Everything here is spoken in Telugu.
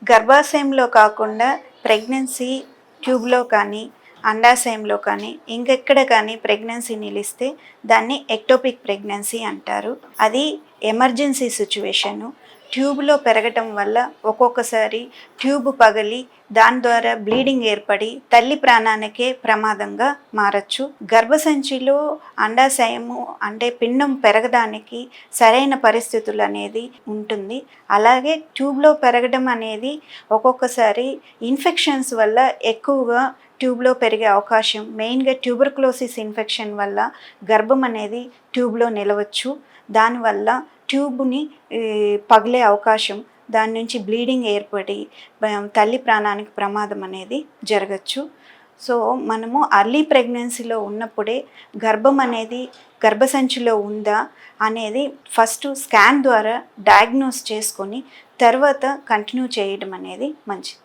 గర్భాశయంలో కాకుండా ప్రెగ్నెన్సీ ట్యూబ్లో కానీ అండాశయంలో కానీ ఇంకెక్కడ కానీ ప్రెగ్నెన్సీ నిలిస్తే దాన్ని ఎక్టోపిక్ ప్రెగ్నెన్సీ అంటారు. అది ఎమర్జెన్సీ సిచ్యువేషను. ట్యూబ్లో పెరగటం వల్ల ఒక్కొక్కసారి ట్యూబ్ పగిలి దాని ద్వారా బ్లీడింగ్ ఏర్పడి తల్లి ప్రాణానికే ప్రమాదంగా మారచ్చు. గర్భసంచిలో అండాశయము అంటే పిండం పెరగడానికి సరైన పరిస్థితులు అనేది ఉంటుంది. అలాగే ట్యూబ్లో పెరగడం అనేది ఒక్కొక్కసారి ఇన్ఫెక్షన్స్ వల్ల ఎక్కువగా ట్యూబ్లో పెరిగే అవకాశం, మెయిన్గా ట్యూబర్క్లోసిస్ ఇన్ఫెక్షన్ వల్ల గర్భం అనేది ట్యూబ్లో నిలవచ్చు. దానివల్ల ట్యూబ్ని పగిలే అవకాశం, దాని నుంచి బ్లీడింగ్ ఏర్పడి తల్లి ప్రాణానికి ప్రమాదం అనేది జరగచ్చు. సో మనము అర్లీ ప్రెగ్నెన్సీలో ఉన్నప్పుడే గర్భం అనేది గర్భసంచిలో ఉందా అనేది ఫస్ట్ స్కాన్ ద్వారా డయాగ్నోస్ చేసుకొని తర్వాత కంటిన్యూ చేయడం అనేది మంచిది.